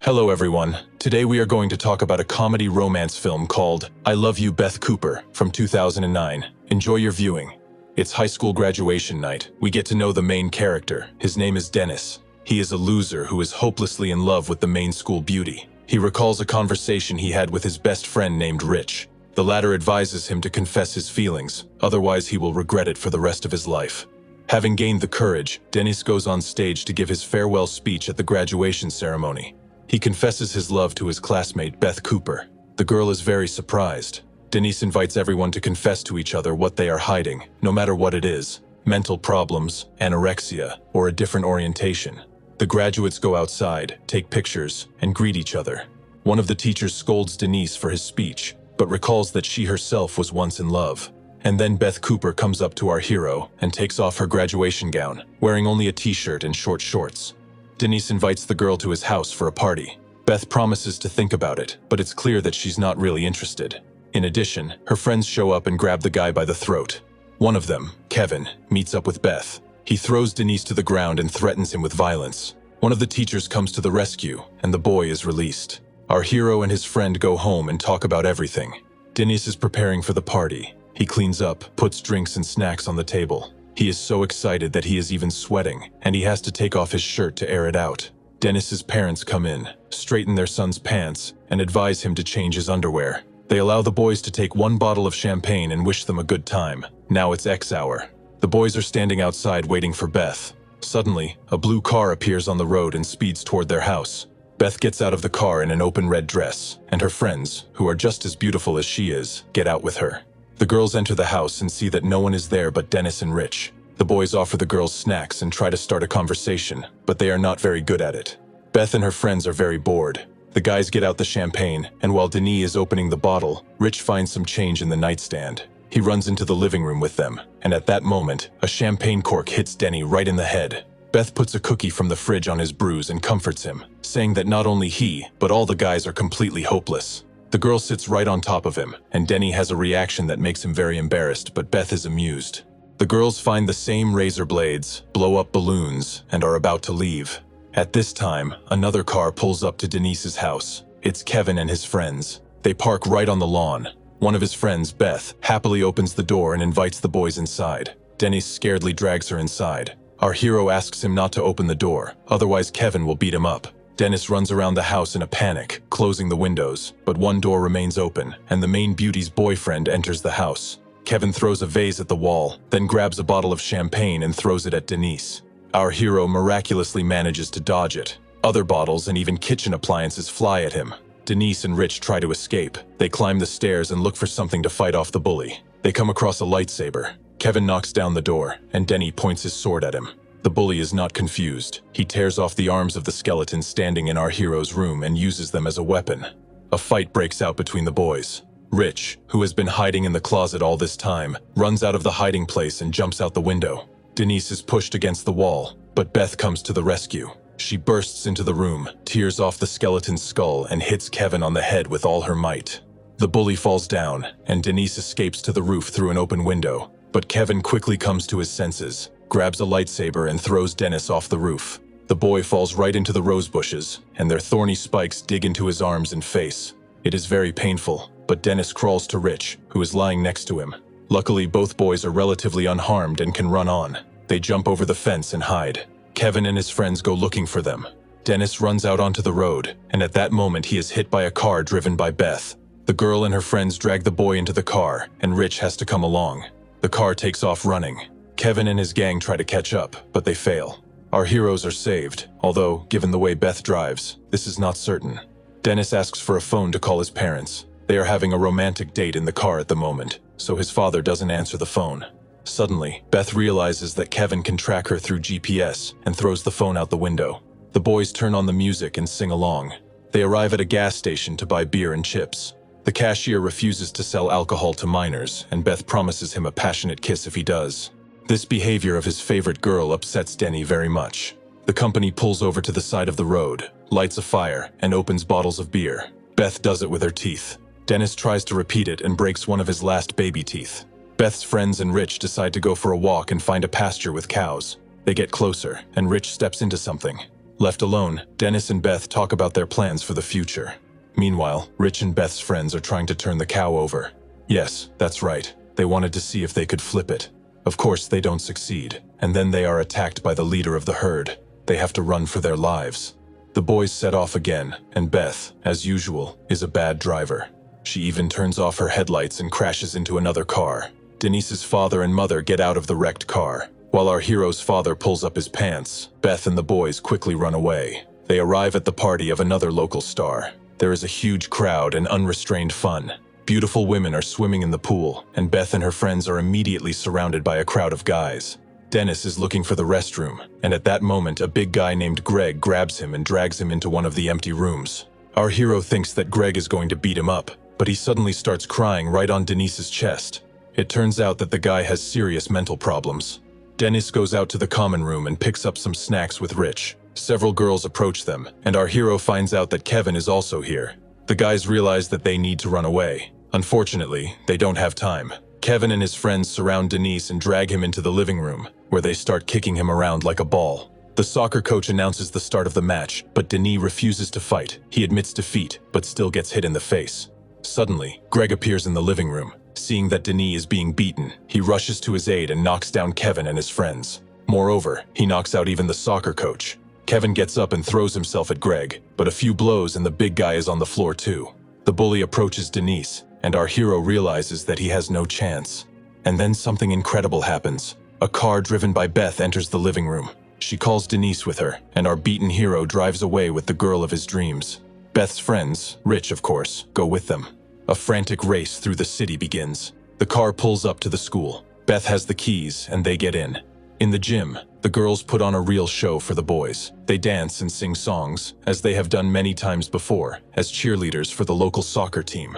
Hello everyone. Today we are going to talk about a comedy romance film called I Love You, Beth Cooper from 2009. Enjoy your viewing. It's high school graduation night. We get to know the main character. His name is Dennis. He is a loser who is hopelessly in love with the main school beauty. He recalls a conversation he had with his best friend named Rich. The latter advises him to confess his feelings, otherwise he will regret it for the rest of his life. Having gained the courage, Dennis goes on stage to give his farewell speech at the graduation ceremony. He confesses his love to his classmate Beth Cooper. The girl is very surprised. Denise invites everyone to confess to each other what they are hiding, no matter what it is: mental problems, anorexia, or a different orientation. The graduates go outside, take pictures, and greet each other. One of the teachers scolds Denise for his speech, but recalls that she herself was once in love. And then Beth Cooper comes up to our hero and takes off her graduation gown, wearing only a t-shirt and short shorts. Denise invites the girl to his house for a party. Beth promises to think about it, but it's clear that she's not really interested. In addition, her friends show up and grab the guy by the throat. One of them, Kevin, meets up with Beth. He throws Denise to the ground and threatens him with violence. One of the teachers comes to the rescue, and the boy is released. Our hero and his friend go home and talk about everything. Denise is preparing for the party. He cleans up, puts drinks and snacks on the table. He is so excited that he is even sweating, and he has to take off his shirt to air it out. Dennis's parents come in, straighten their son's pants, and advise him to change his underwear. They allow the boys to take one bottle of champagne and wish them a good time. Now it's X hour. The boys are standing outside waiting for Beth. Suddenly, a blue car appears on the road and speeds toward their house. Beth gets out of the car in an open red dress, and her friends, who are just as beautiful as she is, get out with her. The girls enter the house and see that no one is there but Dennis and Rich. The boys offer the girls snacks and try to start a conversation, but they are not very good at it. Beth and her friends are very bored. The guys get out the champagne, and while Denis is opening the bottle, Rich finds some change in the nightstand. He runs into the living room with them, and at that moment, a champagne cork hits Denny right in the head. Beth puts a cookie from the fridge on his bruise and comforts him, saying that not only he, but all the guys are completely hopeless. The girl sits right on top of him, and Denny has a reaction that makes him very embarrassed, but Beth is amused. The girls find the same razor blades, blow up balloons, and are about to leave. At this time, another car pulls up to Denise's house. It's Kevin and his friends. They park right on the lawn. One of his friends, Beth, happily opens the door and invites the boys inside. Denise scaredly drags her inside. Our hero asks him not to open the door, otherwise Kevin will beat him up. Dennis runs around the house in a panic, closing the windows, but one door remains open, and the main beauty's boyfriend enters the house. Kevin throws a vase at the wall, then grabs a bottle of champagne and throws it at Denise. Our hero miraculously manages to dodge it. Other bottles and even kitchen appliances fly at him. Denise and Rich try to escape. They climb the stairs and look for something to fight off the bully. They come across a lightsaber. Kevin knocks down the door, and Denny points his sword at him. The bully is not confused. He tears off the arms of the skeleton standing in our hero's room and uses them as a weapon. A fight breaks out between the boys. Rich, who has been hiding in the closet all this time, runs out of the hiding place and jumps out the window. Denise is pushed against the wall, but Beth comes to the rescue. She bursts into the room, tears off the skeleton's skull, and hits Kevin on the head with all her might. The bully falls down, and Denise escapes to the roof through an open window, but Kevin quickly comes to his senses, grabs a lightsaber and throws Dennis off the roof. The boy falls right into the rose bushes, and their thorny spikes dig into his arms and face. It is very painful, but Dennis crawls to Rich, who is lying next to him. Luckily, both boys are relatively unharmed and can run on. They jump over the fence and hide. Kevin and his friends go looking for them. Dennis runs out onto the road, and at that moment he is hit by a car driven by Beth. The girl and her friends drag the boy into the car, and Rich has to come along. The car takes off running. Kevin and his gang try to catch up, but they fail. Our heroes are saved, although, given the way Beth drives, this is not certain. Dennis asks for a phone to call his parents. They are having a romantic date in the car at the moment, so his father doesn't answer the phone. Suddenly, Beth realizes that Kevin can track her through GPS and throws the phone out the window. The boys turn on the music and sing along. They arrive at a gas station to buy beer and chips. The cashier refuses to sell alcohol to minors, and Beth promises him a passionate kiss if he does. This behavior of his favorite girl upsets Denny very much. The company pulls over to the side of the road, lights a fire, and opens bottles of beer. Beth does it with her teeth. Dennis tries to repeat it and breaks one of his last baby teeth. Beth's friends and Rich decide to go for a walk and find a pasture with cows. They get closer, and Rich steps into something. Left alone, Dennis and Beth talk about their plans for the future. Meanwhile, Rich and Beth's friends are trying to turn the cow over. Yes, that's right. They wanted to see if they could flip it. Of course, they don't succeed, and then they are attacked by the leader of the herd. They have to run for their lives. The boys set off again, and Beth, as usual, is a bad driver. She even turns off her headlights and crashes into another car. Denise's father and mother get out of the wrecked car. While our hero's father pulls up his pants, Beth and the boys quickly run away. They arrive at the party of another local star. There is a huge crowd and unrestrained fun. Beautiful women are swimming in the pool, and Beth and her friends are immediately surrounded by a crowd of guys. Dennis is looking for the restroom, and at that moment a big guy named Greg grabs him and drags him into one of the empty rooms. Our hero thinks that Greg is going to beat him up, but he suddenly starts crying right on Denise's chest. It turns out that the guy has serious mental problems. Dennis goes out to the common room and picks up some snacks with Rich. Several girls approach them, and our hero finds out that Kevin is also here. The guys realize that they need to run away. Unfortunately, they don't have time. Kevin and his friends surround Denise and drag him into the living room, where they start kicking him around like a ball. The soccer coach announces the start of the match, but Denis refuses to fight. He admits defeat, but still gets hit in the face. Suddenly, Greg appears in the living room. Seeing that Denis is being beaten, he rushes to his aid and knocks down Kevin and his friends. Moreover, he knocks out even the soccer coach. Kevin gets up and throws himself at Greg, but a few blows and the big guy is on the floor too. The bully approaches Denise, and our hero realizes that he has no chance. And then something incredible happens. A car driven by Beth enters the living room. She calls Denise with her, and our beaten hero drives away with the girl of his dreams. Beth's friends, Rich of course, go with them. A frantic race through the city begins. The car pulls up to the school. Beth has the keys, and they get in. In the gym, the girls put on a real show for the boys. They dance and sing songs, as they have done many times before, as cheerleaders for the local soccer team.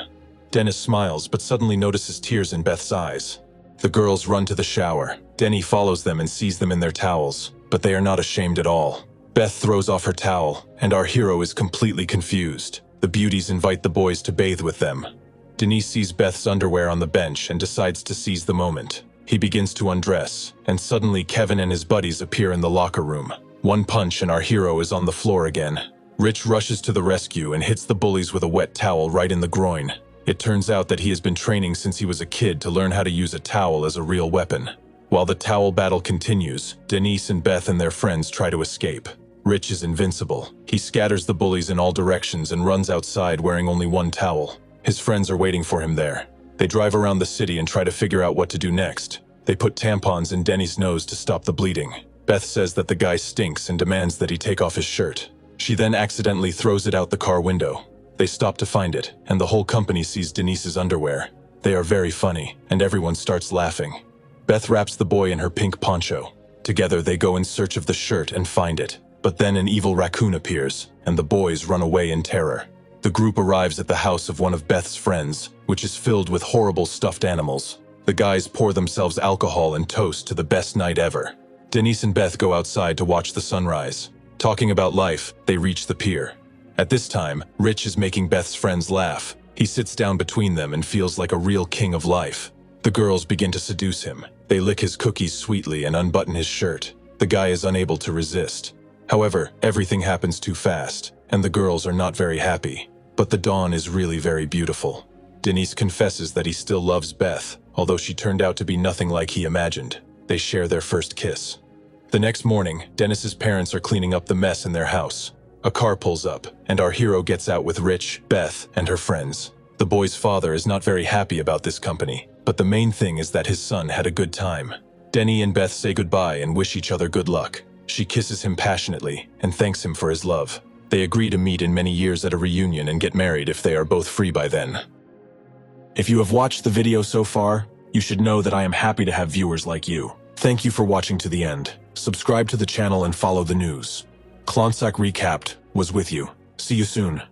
Dennis smiles, but suddenly notices tears in Beth's eyes. The girls run to the shower. Denny follows them and sees them in their towels, but they are not ashamed at all. Beth throws off her towel, and our hero is completely confused. The beauties invite the boys to bathe with them. Denise sees Beth's underwear on the bench and decides to seize the moment. He begins to undress, and suddenly Kevin and his buddies appear in the locker room. One punch and our hero is on the floor again. Rich rushes to the rescue and hits the bullies with a wet towel right in the groin. It turns out that he has been training since he was a kid to learn how to use a towel as a real weapon. While the towel battle continues, Denise and Beth and their friends try to escape. Rich is invincible. He scatters the bullies in all directions and runs outside wearing only one towel. His friends are waiting for him there. They drive around the city and try to figure out what to do next. They put tampons in Denny's nose to stop the bleeding. Beth says that the guy stinks and demands that he take off his shirt. She then accidentally throws it out the car window. They stop to find it, and the whole company sees Denise's underwear. They are very funny, and everyone starts laughing. Beth wraps the boy in her pink poncho. Together they go in search of the shirt and find it. But then an evil raccoon appears, and the boys run away in terror. The group arrives at the house of one of Beth's friends, which is filled with horrible stuffed animals. The guys pour themselves alcohol and toast to the best night ever. Denise and Beth go outside to watch the sunrise. Talking about life, they reach the pier. At this time, Rich is making Beth's friends laugh. He sits down between them and feels like a real king of life. The girls begin to seduce him. They lick his cookies sweetly and unbutton his shirt. The guy is unable to resist. However, everything happens too fast, and the girls are not very happy. But the dawn is really very beautiful. Denise confesses that he still loves Beth, although she turned out to be nothing like he imagined. They share their first kiss. The next morning, Dennis's parents are cleaning up the mess in their house. A car pulls up, and our hero gets out with Rich, Beth, and her friends. The boy's father is not very happy about this company, but the main thing is that his son had a good time. Denny and Beth say goodbye and wish each other good luck. She kisses him passionately and thanks him for his love. They agree to meet in many years at a reunion and get married if they are both free by then. If you have watched the video so far, you should know that I am happy to have viewers like you. Thank you for watching to the end. Subscribe to the channel and follow the news. Klonsak Recapped was with you. See you soon.